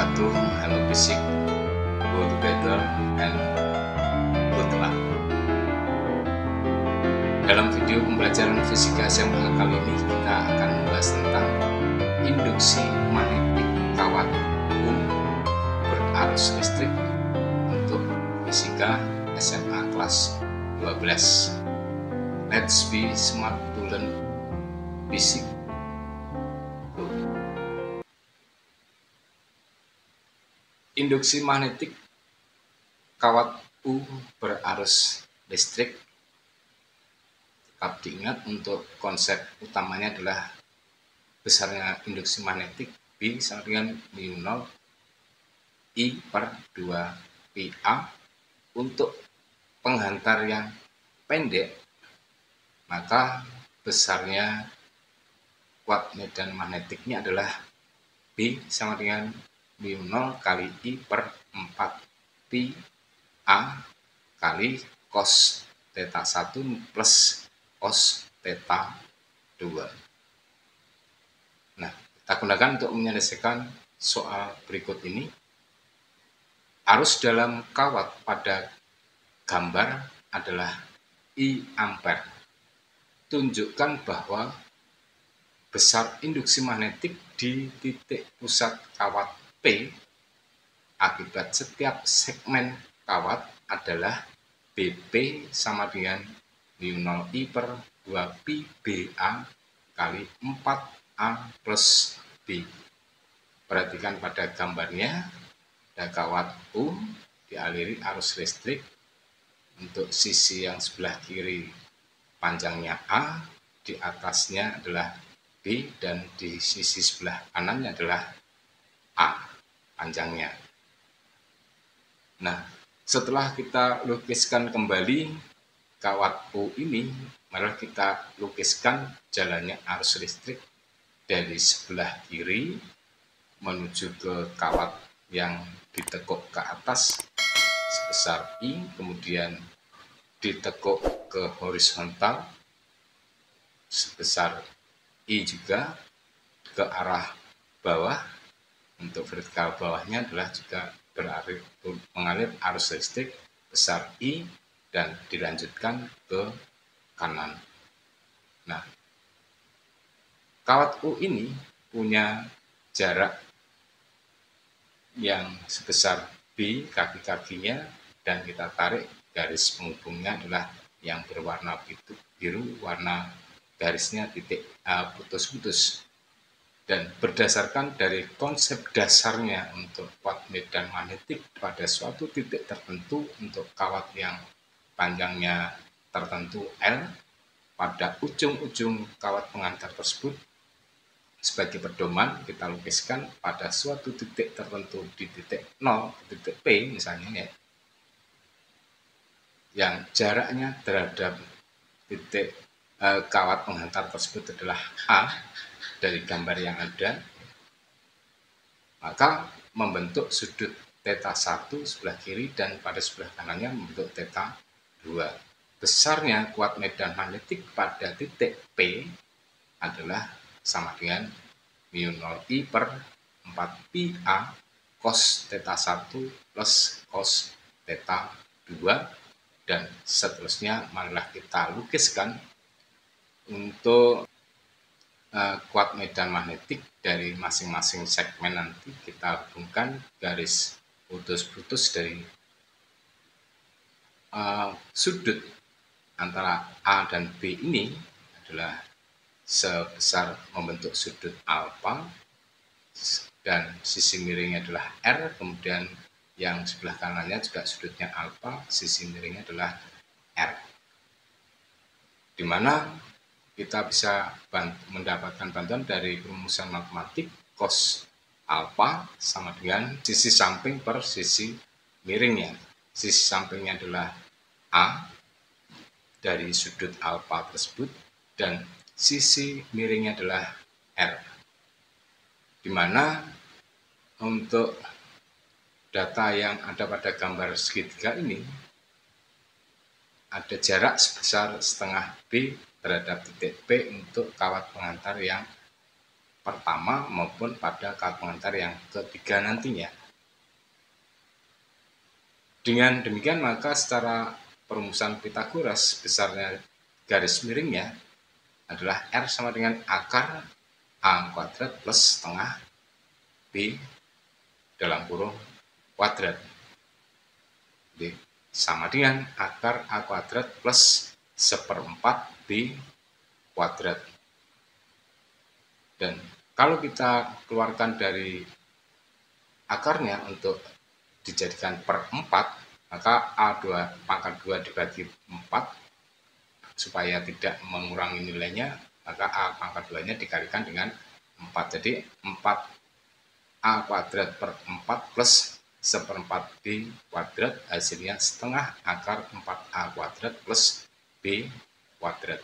wabarakatuh. Hello Fisik, go together and good luck. Dalam video pembelajaran fisika SMA kali ini kita akan membahas tentang induksi magnetik kawat berarus listrik untuk fisika SMA kelas 12. Let's be smart to learn fisik. Induksi magnetik kawat U berarus listrik, tetap diingat untuk konsep utamanya adalah besarnya induksi magnetik B sama dengan mu0 I per 2 PA. Untuk penghantar yang pendek, maka besarnya kuat medan magnetiknya adalah B sama dengan mu0 kali I per 4 pi A kali cos theta 1 plus cos theta 2. Nah, kita gunakan untuk menyelesaikan soal berikut ini. Arus dalam kawat pada gambar adalah I ampere. Tunjukkan bahwa besar induksi magnetik di titik pusat kawat P akibat setiap segmen kawat adalah BP sama dengan mu0 I per 2 pi BA kali 4A plus B. Perhatikan pada gambarnya, ada kawat U dialiri arus listrik. Untuk sisi yang sebelah kiri panjangnya A, di atasnya adalah B, dan di sisi sebelah kanannya adalah A panjangnya. Nah, setelah kita lukiskan kembali kawat U ini, mari kita lukiskan jalannya arus listrik dari sebelah kiri menuju ke kawat yang ditekuk ke atas sebesar I, kemudian ditekuk ke horizontal sebesar I juga ke arah bawah. Untuk vertikal bawahnya adalah juga mengalir arus listrik besar I dan dilanjutkan ke kanan. Nah, kawat U ini punya jarak yang sebesar B kaki-kakinya, dan kita tarik garis penghubungnya adalah yang berwarna biru, warna garisnya titik putus-putus. Dan berdasarkan dari konsep dasarnya untuk kuat medan magnetik pada suatu titik tertentu untuk kawat yang panjangnya tertentu L, pada ujung-ujung kawat pengantar tersebut sebagai pedoman kita lukiskan pada suatu titik tertentu di titik 0, titik P misalnya ya, yang jaraknya terhadap titik kawat penghantar tersebut adalah A dari gambar yang ada, maka membentuk sudut theta 1 sebelah kiri dan pada sebelah kanannya membentuk theta 2. Besarnya kuat medan magnetik pada titik P adalah sama dengan mu0 I per 4 pi A cos theta 1 plus cos theta 2, dan seterusnya. Marilah kita lukiskan untuk kuat medan magnetik dari masing-masing segmen. Nanti kita hubungkan garis putus-putus dari sudut antara A dan B ini adalah sebesar membentuk sudut alfa, dan sisi miringnya adalah R, kemudian yang sebelah kanannya juga sudutnya alfa, sisi miringnya adalah R, di mana kita bisa mendapatkan bantuan dari perumusan matematik cos alfa sama dengan sisi samping per sisi miringnya. Sisi sampingnya adalah A dari sudut alfa tersebut, dan sisi miringnya adalah R, di mana untuk data yang ada pada gambar segitiga ini ada jarak sebesar setengah B terhadap titik P untuk kawat pengantar yang pertama maupun pada kawat pengantar yang ketiga nantinya. Dengan demikian maka secara perumusan Pythagoras besarnya garis miringnya adalah R sama dengan akar A kuadrat plus setengah B dalam kurung kuadrat. B sama dengan akar A kuadrat plus seperempat B kuadrat. Dan kalau kita keluarkan dari akarnya untuk dijadikan per 4, maka A2 pangkat 2 dibagi 4 supaya tidak mengurangi nilainya, maka A pangkat 2 nya dikalikan dengan 4. Jadi 4A kuadrat per 4 plus seperempat B kuadrat hasilnya setengah akar 4A kuadrat plus B kuadrat.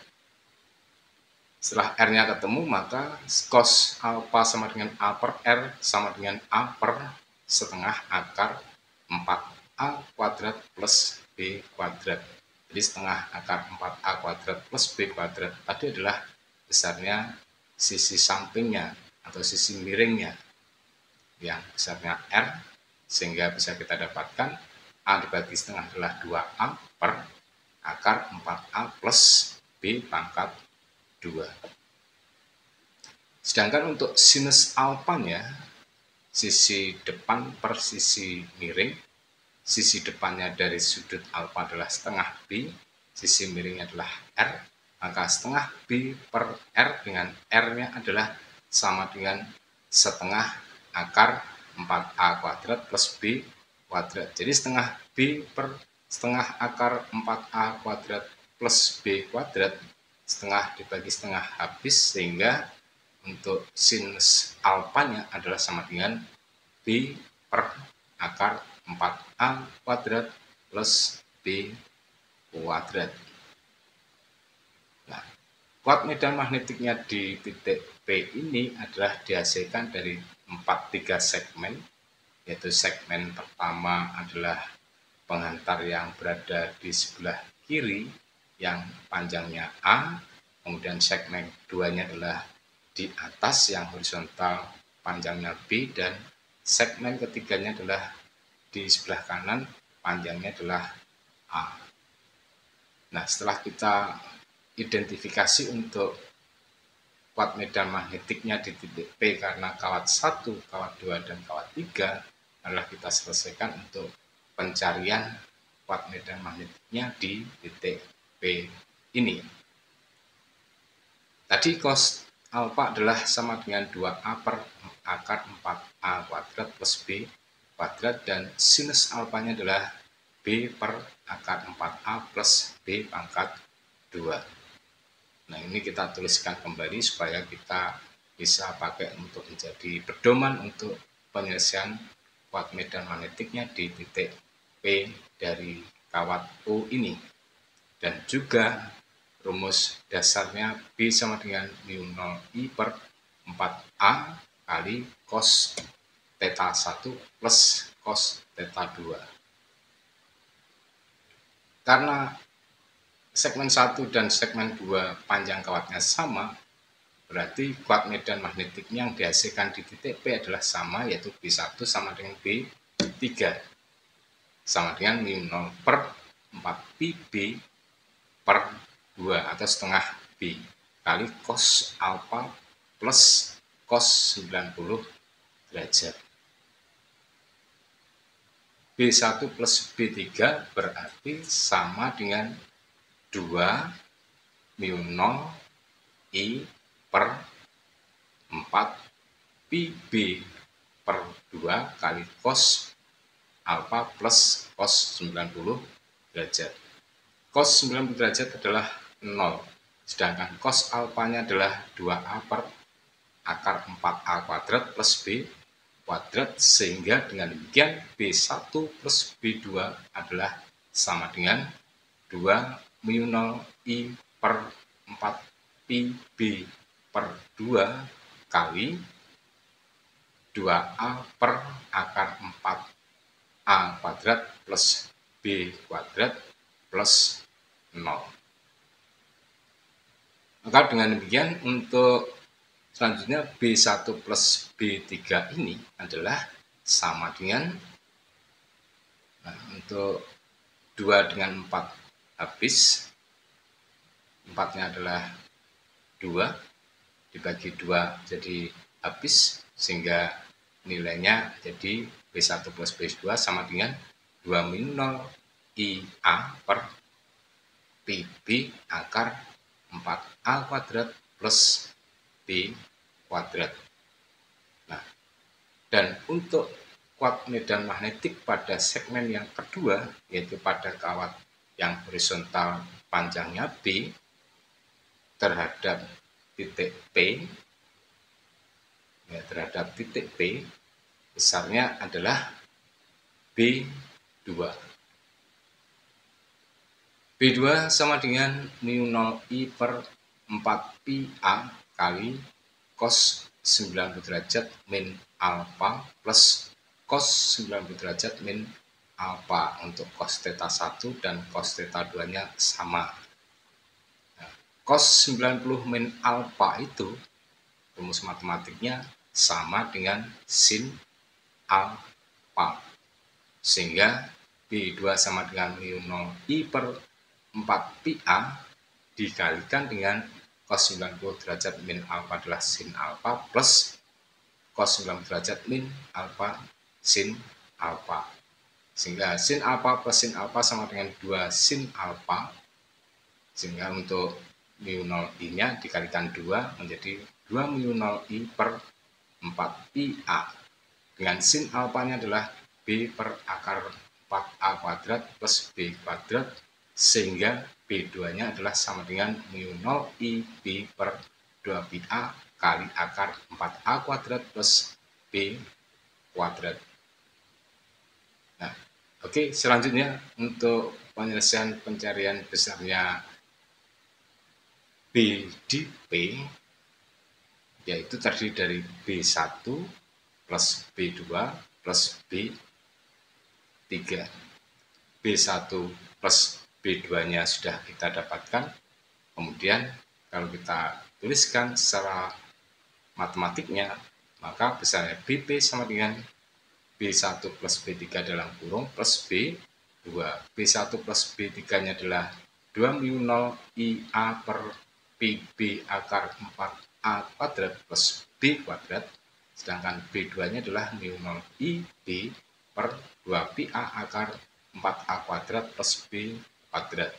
Setelah R-nya ketemu, maka cos alfa sama dengan A per R sama dengan A per setengah akar 4A kuadrat plus B kuadrat. Jadi setengah akar 4A kuadrat plus B kuadrat tadi adalah besarnya sisi sampingnya atau sisi miringnya yang besarnya R, sehingga bisa kita dapatkan A dibagi setengah adalah 2A per akar 4A plus B pangkat 2. Sedangkan untuk sinus alfanya, sisi depan per sisi miring, sisi depannya dari sudut alfa adalah setengah B, sisi miringnya adalah R, maka setengah B per R dengan R-nya adalah sama dengan setengah akar 4A kuadrat plus B kuadrat. Jadi setengah B per setengah akar 4A kuadrat plus B kuadrat, setengah dibagi setengah habis, sehingga untuk sinus alfanya adalah sama dengan B per akar 4A kuadrat plus B kuadrat. Nah, kuat medan magnetiknya di titik P ini adalah dihasilkan dari 3 segmen, yaitu segmen pertama adalah penghantar yang berada di sebelah kiri yang panjangnya A, kemudian segmen keduanya adalah di atas yang horizontal panjangnya B, dan segmen ketiganya adalah di sebelah kanan panjangnya adalah A. Nah, setelah kita identifikasi untuk kuat medan magnetiknya di titik P karena kawat 1, kawat 2, dan kawat 3 adalah kita selesaikan untuk pencarian kuat medan magnetiknya di titik P ini. Tadi cos alfa adalah sama dengan 2A per akar 4A kuadrat plus B kuadrat, dan sinus alfanya adalah B per akar 4A plus B pangkat 2. Nah, ini kita tuliskan kembali supaya kita bisa pakai untuk menjadi pedoman untuk penyelesaian kuat medan magnetiknya di titik P dari kawat O ini. Dan juga rumus dasarnya B sama dengan mu 0 I per 4A kali cos theta 1 plus cos theta 2. Karena segmen 1 dan segmen 2 panjang kawatnya sama, berarti kuat medan magnetiknya yang dihasilkan di titik P adalah sama, yaitu B1 sama dengan B3 sama dengan mu 0 per 4pi per 2 atau setengah B kali cos alfa plus cos 90 derajat. B1 plus B3 berarti sama dengan 2 mu 0 I per 4 pi B per 2 kali cos alfa plus cos 90 derajat. Cos 90 derajat adalah 0, sedangkan cos alfanya adalah 2A per akar 4A kuadrat plus B kuadrat, sehingga dengan demikian B1 plus B2 adalah sama dengan 2 mu 0 I per 4 pi B per 2 kali 2A per akar 4A kuadrat plus B kuadrat plus 0. Maka dengan demikian untuk Selanjutnya B1 plus B3 ini adalah sama dengan, untuk 2 dengan 4 habis, 4-nya adalah 2, dibagi 2 jadi habis, sehingga nilainya jadi B1 plus B2 sama dengan 2 min 0 IA per PB akar 4A kuadrat plus B kuadrat. Nah, dan untuk kuat medan magnetik pada segmen yang kedua, yaitu pada kawat yang horizontal panjangnya B terhadap titik P, ya, terhadap titik P besarnya adalah B2. B2 sama dengan mu 0 I per 4 pi A kali cos 90 derajat min alfa plus cos 90 derajat min alfa untuk cos theta 1 dan cos theta 2 nya sama. Nah, cos 90 min alfa itu rumus matematiknya sama dengan sin alfa, sehingga B2 sama dengan mu 0 I per 4 pi A dikalikan dengan cos 90 derajat min alfa adalah sin alfa plus cos 90 derajat min alfa sin alfa, sehingga sin alfa plus sin alfa sama dengan 2 sin alfa, sehingga untuk mu 0 I nya dikalikan 2 menjadi 2 mu 0 I per 4 pi A, dengan sin alfa nya adalah B per akar 4A kuadrat plus B kuadrat, sehingga B2 nya adalah sama dengan mu 0 I B per 2 pi A kali akar 4A kuadrat plus B kuadrat. Nah, oke, selanjutnya untuk penyelesaian pencarian besarnya B di P, yaitu terdiri dari B1 plus B2 plus B3. B1 plus B2 nya sudah kita dapatkan, kemudian kalau kita tuliskan secara matematiknya, maka besarnya BP sama dengan B1 plus B3 dalam kurung plus B2. B1 plus B3 nya adalah 2 mu 0 IA per PB akar 4A kuadrat plus B kuadrat, sedangkan B2 nya adalah mu 0 IB per 2 pi A akar 4A kuadrat plus B kuadrat.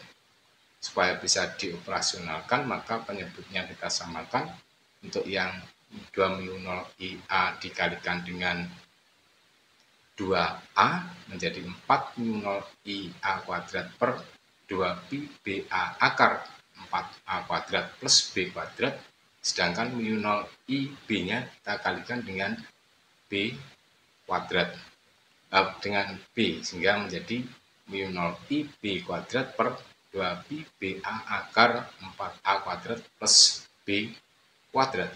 Supaya bisa dioperasionalkan, maka penyebutnya kita samakan. Untuk yang 2 mu 0 IA dikalikan dengan 2A menjadi 4 mu 0 IA kuadrat per 2 pi BA akar 4A kuadrat plus B kuadrat, sedangkan mu 0 IB nya kita kalikan dengan B kuadrat, dengan B, sehingga menjadi mu 0 IB kuadrat per 2 pi BA akar 4A kuadrat plus B kuadrat.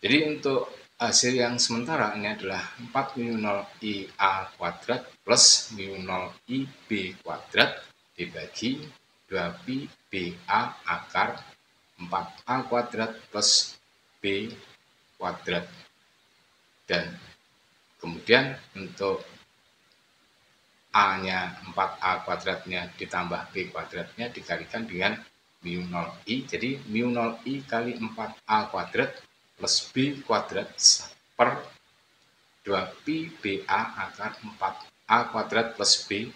Jadi untuk hasil yang sementara ini adalah 4 mu 0 IA kuadrat plus mu 0 IB kuadrat dibagi 2 pi BA akar 4A kuadrat plus B kuadrat. Dan kemudian untuk A-nya 4A kuadratnya ditambah B kuadratnya dikalikan dengan mu 0 I. Jadi mu 0 I kali 4A kuadrat plus B kuadrat per 2 pi BA akar 4A kuadrat plus B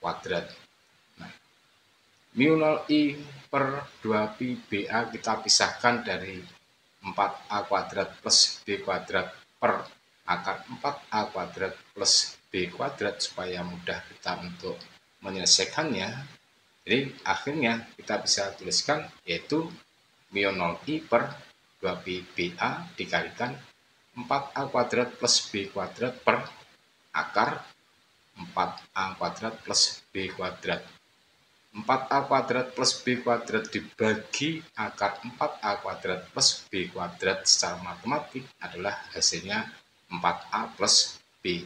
kuadrat. Nah, mu 0 I per 2 pi BA kita pisahkan dari 4A kuadrat plus B kuadrat per akar 4A kuadrat plus B kuadrat supaya mudah kita untuk menyelesaikannya. Jadi akhirnya kita bisa tuliskan yaitu mu 0 I per 2 pi BA dikalikan 4A kuadrat plus B kuadrat per akar 4A kuadrat plus B kuadrat. 4A kuadrat plus B kuadrat dibagi akar 4A kuadrat plus B kuadrat secara matematik adalah hasilnya 4A plus B.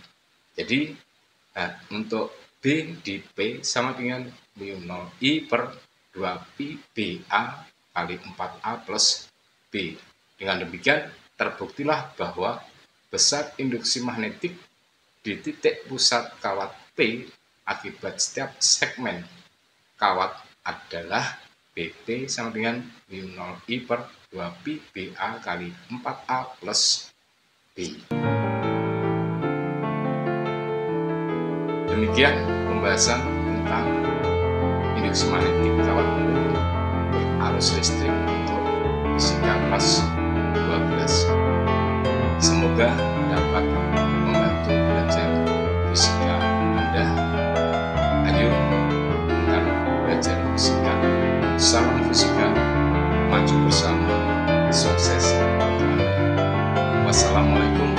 Jadi untuk B di P sama dengan mu 0 I per 2 pi BA kali 4A plus B. Dengan demikian, terbuktilah bahwa besar induksi magnetik di titik pusat kawat P akibat setiap segmen kawat adalah BP sama dengan mu0I per 2pi BA kali 4A plus B. Demikian pembahasan tentang induksi magnetik kawat berarus listrik untuk fisika kelas 12. Semoga dapat membantu belajar fisika Anda. Ayo kita belajar fisika. Salam fisika, maju bersama, sukses untuk Anda. Wassalamualaikum